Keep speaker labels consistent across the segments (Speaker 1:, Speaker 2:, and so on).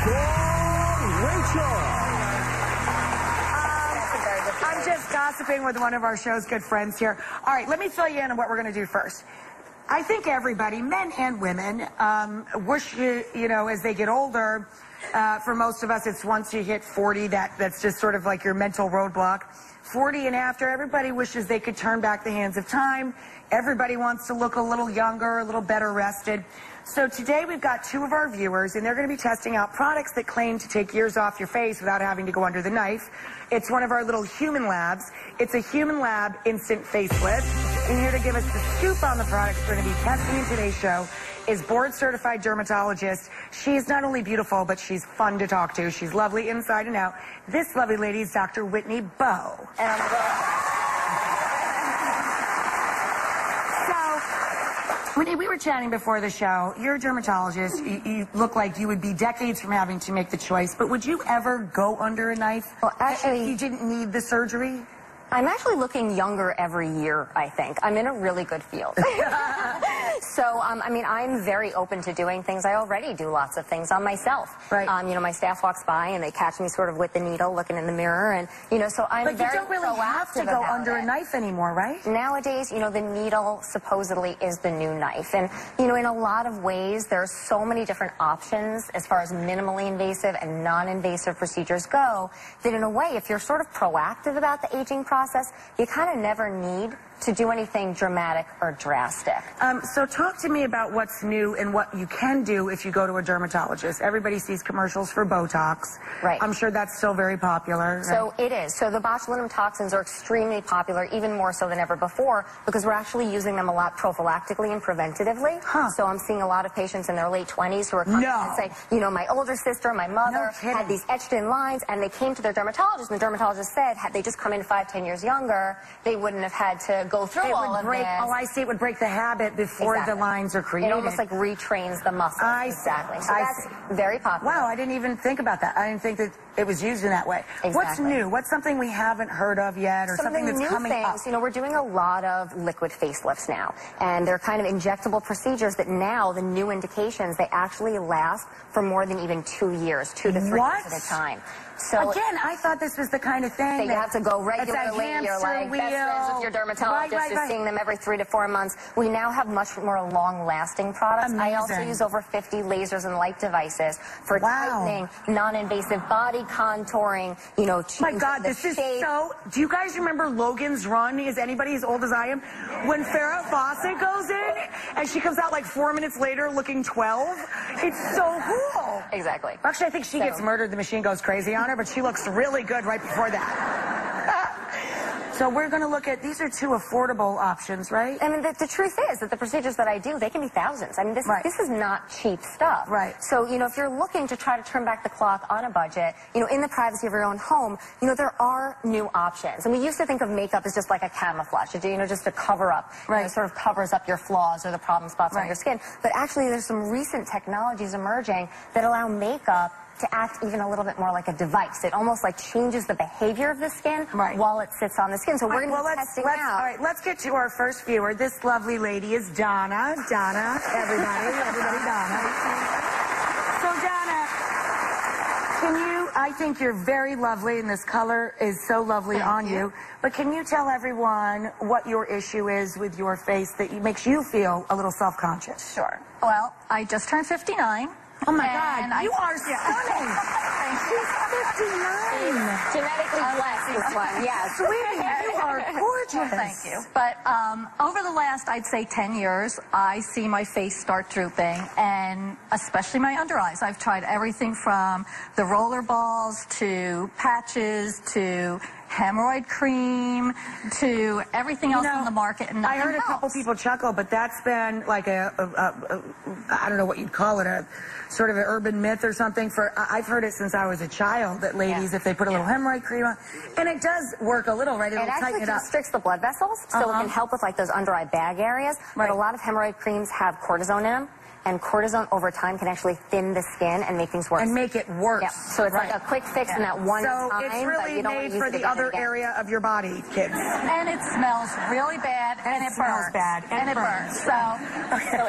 Speaker 1: Rachael.
Speaker 2: I'm just gossiping with one of our show's good friends here. All right, let me fill you in on what we're going to do first. I think everybody, men and women, wish, you know, as they get older, for most of us, it's once you hit 40, that's just sort of like your mental roadblock. 40 and after, everybody wishes they could turn back the hands of time. Everybody wants to look a little younger, a little better rested. So today we've got two of our viewers, and they're going to be testing out products that claim to take years off your face without having to go under the knife. It's one of our little human labs. It's a human lab instant facelift. And here to give us the scoop on the products we're going to be testing in today's show is board-certified dermatologist. She's not only beautiful, but she's fun to talk to. She's lovely inside and out. This lovely lady is Dr. Whitney Bowe. Whitney, we were chatting before the show. You're a dermatologist. You look like you would be decades from having to make the choice. But would you ever go under a knife?
Speaker 3: Well, actually,
Speaker 2: if you didn't need the surgery?
Speaker 3: I'm actually looking younger every year, I think. I'm in a really good field. So, I mean, I'm very open to doing things. I already do lots of things on myself.
Speaker 2: Right.
Speaker 3: You know, my staff walks by and they catch me sort of with the needle looking in the mirror. And, you know, so I'm very proactive.
Speaker 2: But you don't really have to go under a knife anymore, right?
Speaker 3: Nowadays, you know, the needle supposedly is the new knife. And, you know, in a lot of ways, there are so many different options as far as minimally invasive and non-invasive procedures go that in a way, if you're sort of proactive about the aging process, you kind of never need to do anything dramatic or drastic.
Speaker 2: So talk to me about what's new and what you can do if you go to a dermatologist. Everybody sees commercials for Botox.
Speaker 3: Right.
Speaker 2: I'm sure that's still very popular.
Speaker 3: So it is. So the botulinum toxins are extremely popular, even more so than ever before, because we're actually using them a lot prophylactically and preventatively.
Speaker 2: Huh.
Speaker 3: So I'm seeing a lot of patients in their late 20s who are coming and say, you know, my older sister, my mother had these etched in lines, and they came to their dermatologist, and the dermatologist said, had they just come in 5-10 years younger, they wouldn't have had to go through all of this.
Speaker 2: Oh, I see. It would break the habit before the lines are created.
Speaker 3: It almost like retrains the muscle. Exactly. So that's very popular.
Speaker 2: Wow, I didn't even think about that. I didn't think that it was used in that way.
Speaker 3: Exactly.
Speaker 2: What's new? What's something we haven't heard of yet, or something that's coming up?
Speaker 3: You know, we're doing a lot of liquid facelifts now, and they're kind of injectable procedures that now, the new indications, they actually last for more than even 2 years, 2 to 3 years at a time. So
Speaker 2: again, I thought this was the kind of thing
Speaker 3: that you have to go regularly. You're like best friends with your dermatologist. You're seeing them every 3 to 4 months. We now have much more long-lasting products.
Speaker 2: Amazing.
Speaker 3: I also use over 50 lasers and light devices for tightening, non-invasive body contouring. You know,
Speaker 2: my God, this is so. Do you guys remember Logan's Run? Is anybody as old as I am? When Farrah Fawcett goes in and she comes out like 4 minutes later looking 12. It's so cool.
Speaker 3: Exactly.
Speaker 2: Actually, I think she gets murdered. The machine goes crazy on her, but she looks really good right before that. So we're going to look at, these are two affordable options, right?
Speaker 3: I mean, the truth is that the procedures that I do, they can be thousands. I mean, this is not cheap stuff.
Speaker 2: Right.
Speaker 3: So, you know, if you're looking to try to turn back the clock on a budget, you know, in the privacy of your own home, you know, there are new options. And we used to think of makeup as just like a camouflage, you know, just to cover up.
Speaker 2: Right.
Speaker 3: You know, sort of covers up your flaws or the problem spots on your skin. But actually, there's some recent technologies emerging that allow makeup to act even a little bit more like a device. It almost like changes the behavior of the skin while it sits on the skin. So we're going to be testing out. All
Speaker 2: right, let's get to our first viewer. This lovely lady is Donna. Donna, everybody, Donna. So Donna, can you, I think you're very lovely and this color is so lovely on you, but can you tell everyone what your issue is with your face that makes you feel a little self-conscious?
Speaker 4: Sure. Well, I just turned 59.
Speaker 2: Oh my God, you are stunning.
Speaker 4: She's
Speaker 2: 59.
Speaker 3: Genetically blessed, this one. Yes.
Speaker 2: Sweetie, you are gorgeous.
Speaker 4: Thank you. But over the last, I'd say 10 years, I see my face start drooping, and especially my under eyes. I've tried everything from the roller balls to patches to hemorrhoid cream to everything else on the market. And
Speaker 2: I heard a couple people chuckle, but that's been like I don't know what you'd call it, a sort of an urban myth or something. I've heard it since I was a child that ladies, if they put a little hemorrhoid cream on, and it does work a little, right? It'll tighten it up.
Speaker 3: It constricts the blood vessels, so it can help with like those under eye bag areas. But a lot of hemorrhoid creams have cortisone in them. and cortisone over time can actually thin the skin and make things worse.
Speaker 2: And make it worse.
Speaker 3: Yep. So it's like a quick fix in that one time,
Speaker 2: so it's really
Speaker 3: but you don't
Speaker 2: made
Speaker 3: use
Speaker 2: for
Speaker 3: it
Speaker 2: the
Speaker 3: again
Speaker 2: other
Speaker 3: and again.
Speaker 2: area of your body, kids.
Speaker 4: And it smells really bad, and it
Speaker 2: smells
Speaker 4: burns.
Speaker 2: bad,
Speaker 4: And it burns. So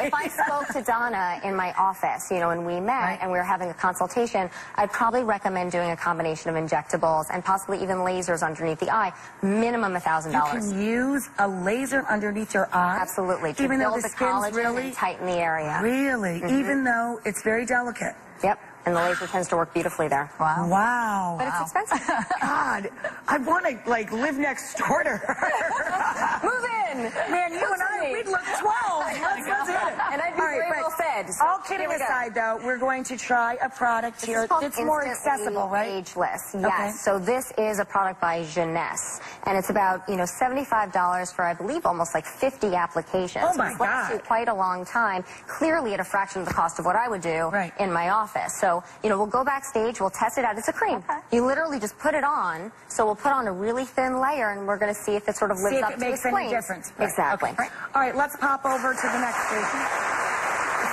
Speaker 3: if I spoke to Donna in my office, you know, and we met and we were having a consultation, I'd probably recommend doing a combination of injectables and possibly even lasers underneath the eye, minimum $1,000.
Speaker 2: You can use a laser underneath your eye?
Speaker 3: Absolutely. To
Speaker 2: Even though
Speaker 3: build
Speaker 2: the
Speaker 3: the
Speaker 2: skin's
Speaker 3: collagen
Speaker 2: really...
Speaker 3: and tighten the area.
Speaker 2: Really? Even though it's very delicate?
Speaker 3: Yep. And the laser tends to work beautifully there.
Speaker 4: wow.
Speaker 2: Wow.
Speaker 3: But it's expensive.
Speaker 2: God, I want to, like, live next door to her.
Speaker 3: Move in!
Speaker 2: Man, you and I, we'd look 12. Let's hit it.
Speaker 3: And I'd be very well fed. So
Speaker 2: all kidding aside, though, we're going to try a product here that's more accessible, right?
Speaker 3: Ageless, yes.
Speaker 2: Okay.
Speaker 3: So this is a product by Jeunesse, and it's about, you know, $75 for, I believe, almost like 50 applications.
Speaker 2: Oh, my
Speaker 3: It lasts you quite a long time, clearly at a fraction of the cost of what I would do in my office. So, you know, we'll go backstage, we'll test it out. It's a cream.
Speaker 4: Okay.
Speaker 3: You literally just put it on, so we'll put on a really thin layer, and we're going to see if it sort of lives up to its claims.
Speaker 2: Any difference. Right.
Speaker 3: Exactly.
Speaker 2: Okay. All right, let's pop over to the next station.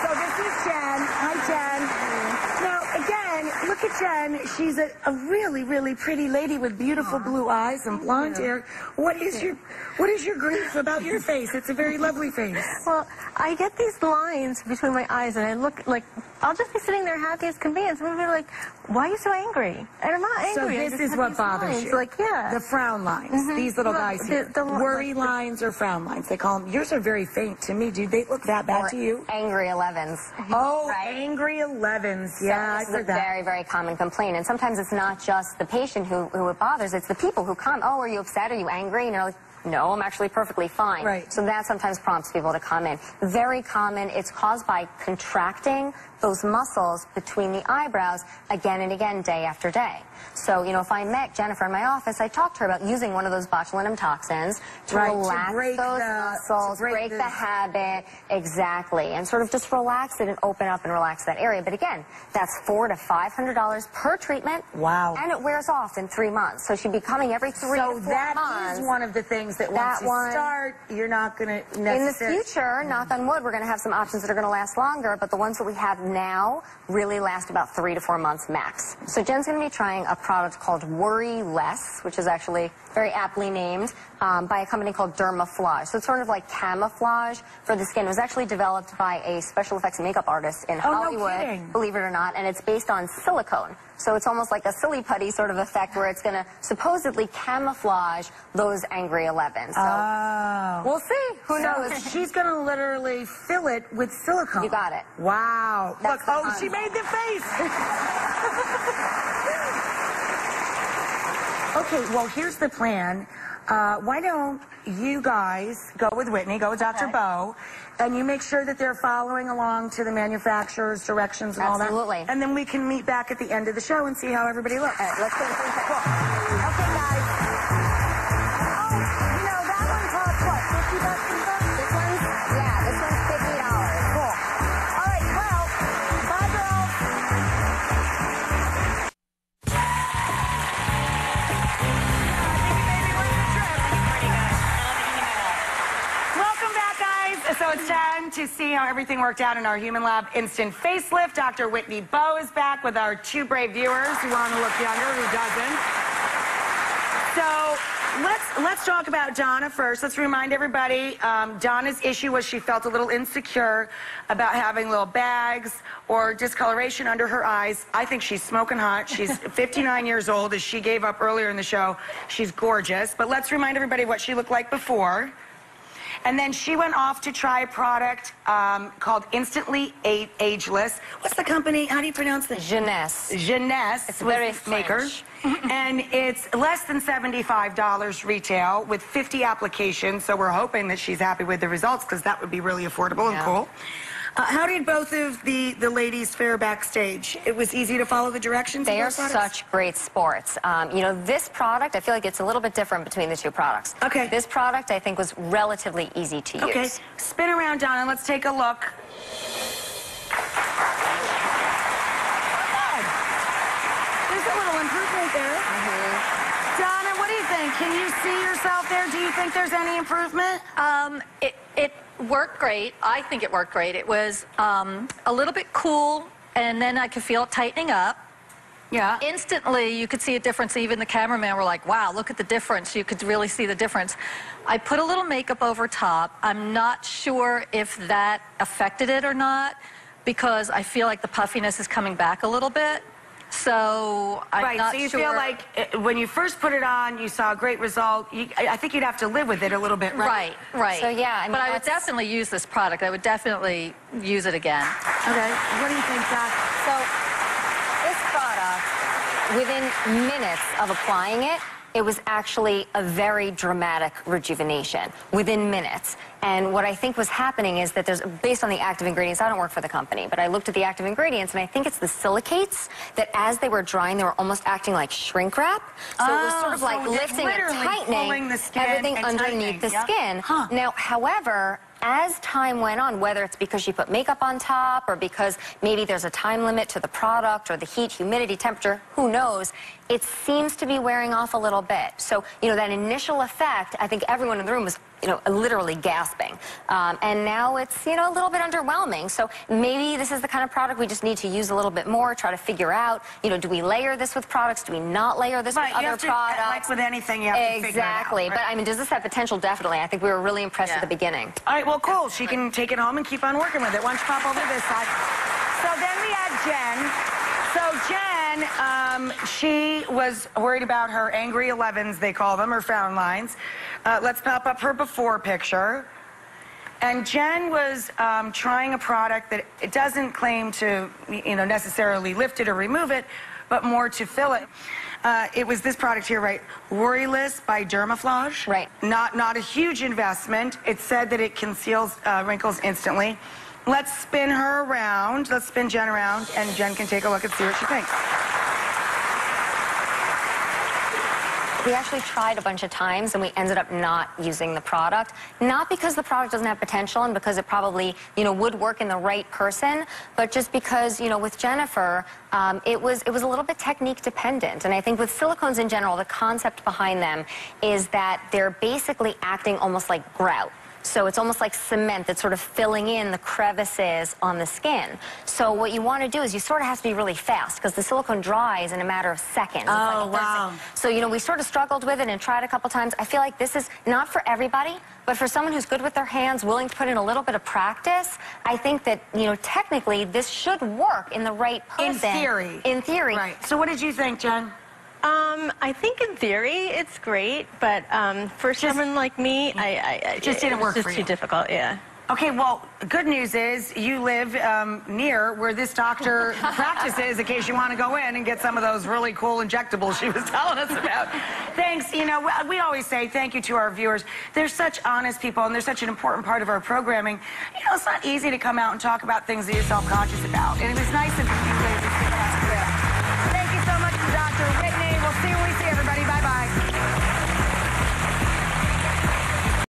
Speaker 2: So this is Jen. Hi, Jen. Now, again, look at Jen. She's a really, really pretty lady with beautiful blue eyes and blonde hair. What is your grief about your face? It's a very lovely face.
Speaker 1: Well, I get these lines between my eyes, and I look like I'll just be sitting there happy as can be, and someone will be like, "Why are you so angry?" And I'm not angry.
Speaker 2: So this is what bothers you.
Speaker 1: Like, yeah,
Speaker 2: the frown lines. These little guys here.
Speaker 1: the
Speaker 2: worry lines or frown lines. They call them. Yours are very faint to me. Do they look that bad to you?
Speaker 3: Angry 11s.
Speaker 2: Oh,
Speaker 3: Right?
Speaker 2: angry 11s. Yeah,
Speaker 3: So this is a very, very common complaint. And sometimes it's not just the patient who it bothers, it's the people who come, "Oh, are you upset? Are you angry?" And you're like, "No, I'm actually perfectly fine."
Speaker 2: Right.
Speaker 3: So that sometimes prompts people to come in. Very common. It's caused by contracting those muscles between the eyebrows again and again, day after day. So, you know, if I met Jennifer in my office, I talked to her about using one of those botulinum toxins to relax those muscles, break the habit, exactly, and sort of just relax it and open up and relax that area. But again, that's $400 to $500 per treatment.
Speaker 2: Wow.
Speaker 3: And it wears off in 3 months. So she'd be coming every 3 to 4 months.
Speaker 2: So that is one of the things that once you start, you're not going to necessarily...
Speaker 3: In the future, knock on wood, we're going to have some options that are going to last longer, but the ones that we have now really last about 3 to 4 months max. So Jen's going to be trying a product called Worry Less, which is actually very aptly named by a company called Dermaflage. So it's sort of like camouflage for the skin. It was actually developed by a special effects and makeup artist in Hollywood, believe it or not, and it's based on silicone. So it's almost like a silly putty sort of effect where it's going to supposedly camouflage those angry 11s. So we'll see. Who knows?
Speaker 2: She's going to literally fill it with silicone.
Speaker 3: You got it.
Speaker 2: Wow. Look, she made the face. Okay, well, here's the plan. Why don't you guys go with Whitney, go with Dr. Bo, and you make sure that they're following along to the manufacturer's directions and all that.
Speaker 3: Absolutely.
Speaker 2: And then we can meet back at the end of the show and see how everybody looks.
Speaker 3: All right, let's go.
Speaker 2: Cool. Okay, guys. Oh, you know, that one costs what, $50 or something?
Speaker 3: This one's $50.
Speaker 2: Cool. All right, well, bye, girls. Welcome back, guys. So it's time to see how everything worked out in our Human Lab Instant Facelift. Dr. Whitney Bo is back with our 2 brave viewers who want to look younger, who doesn't. So let's talk about Donna first. Let's remind everybody, Donna's issue was she felt a little insecure about having little bags or discoloration under her eyes. I think she's smoking hot. She's 59 years old, as she gave up earlier in the show. She's gorgeous. But let's remind everybody what she looked like before. And then she went off to try a product called Instantly Ageless. What's the company? How do you pronounce this?
Speaker 3: Jeunesse.
Speaker 2: Jeunesse.
Speaker 3: It's very
Speaker 2: maker. And it's less than $75 retail with 50 applications. So we're hoping that she's happy with the results, because that would be really affordable and cool. How did both of the ladies fare backstage? It was easy to follow the directions?
Speaker 3: They are such great sports. You know, this product, I feel like it's a little bit different between the 2 products.
Speaker 2: Okay.
Speaker 3: This product, I think, was relatively easy to use.
Speaker 2: Okay. Spin around, Donna. Let's take a look. There's a little improvement there. Donna, what do you think? Can you see yourself there? Do you think there's any improvement?
Speaker 1: It
Speaker 4: worked great. I think it worked great. It was a little bit cool, and then I could feel it tightening up.
Speaker 2: Yeah.
Speaker 4: Instantly, you could see a difference. Even the cameraman were like, wow, look at the difference. You could really see the difference. I put a little makeup over top. I'm not sure if that affected it or not, because I feel like the puffiness is coming back a little bit. So I'm not
Speaker 2: so you
Speaker 4: sure.
Speaker 2: feel like when you first put it on, you saw a great result. I think you'd have to live with it a little bit, right?
Speaker 4: Right.
Speaker 3: So, yeah, I mean,
Speaker 4: but I would definitely use this product. I would definitely use it again.
Speaker 2: Okay. What do you think, Doc?
Speaker 3: So this product, within minutes of applying it, it was actually a very dramatic rejuvenation within minutes. And what I think was happening is that there's, based on the active ingredients, I don't work for the company, but I looked at the active ingredients, and I think it's the silicates that as they were drying, they were almost acting like shrink wrap. So it was sort of like lifting and tightening everything underneath the skin.
Speaker 2: Huh.
Speaker 3: Now, however, as time went on, whether it's because she put makeup on top or because maybe there's a time limit to the product or the heat, humidity, temperature, who knows, it seems to be wearing off a little bit. So, you know, that initial effect, I think everyone in the room was, you know, literally gasping. And now it's, you know, a little bit underwhelming. So maybe this is the kind of product we just need to use a little bit more, try to figure out, you know, do we layer this with products? Do we not layer this with other products?
Speaker 2: Like with anything, you have to figure it out.
Speaker 3: Exactly.
Speaker 2: Right?
Speaker 3: But, I mean, does this have potential? Definitely. I think we were really impressed at the beginning.
Speaker 2: All right, well, cool. She can take it home and keep on working with it. Why don't you pop over to this side? So then we had Jen. So Jen, she was worried about her angry 11s, they call them, or frown lines. Let's pop up her before picture. And Jen was trying a product that it doesn't claim to, you know, necessarily lift it or remove it, but more to fill it. It was this product here, right? Worryless by Dermaflage.
Speaker 3: Right.
Speaker 2: Not a huge investment. It said that it conceals wrinkles instantly. Let's spin her around. Let's spin Jen around, and Jen can take a look and see what she thinks.
Speaker 3: We actually tried a bunch of times, and we ended up not using the product. Not because the product doesn't have potential and because it probably, you know, would work in the right person, but just because, you know, with Jennifer, it was a little bit technique dependent. And I think with silicones in general, the concept behind them is that they're basically acting almost like grout. So it's almost like cement that's sort of filling in the crevices on the skin. So what you want to do is you sort of have to be really fast because the silicone dries in a matter of seconds.
Speaker 2: Oh, wow.
Speaker 3: So, you know, we sort of struggled with it and tried a couple times. I feel like this is not for everybody, but for someone who's good with their hands, willing to put in a little bit of practice, I think that, you know, technically this should work in the right person.
Speaker 2: In theory.
Speaker 3: In theory.
Speaker 2: Right. So what did you think, Jen?
Speaker 1: I think in theory it's great, but for someone like me, I
Speaker 2: just didn't work for you.
Speaker 1: It's just too difficult, yeah.
Speaker 2: Okay, well, good news is you live near where this doctor practices in case you want to go in and get some of those really cool injectables she was telling us about. Thanks. You know, we always say thank you to our viewers. They're such honest people, and they're such an important part of our programming. You know, it's not easy to come out and talk about things that you're self-conscious about. And it was nice of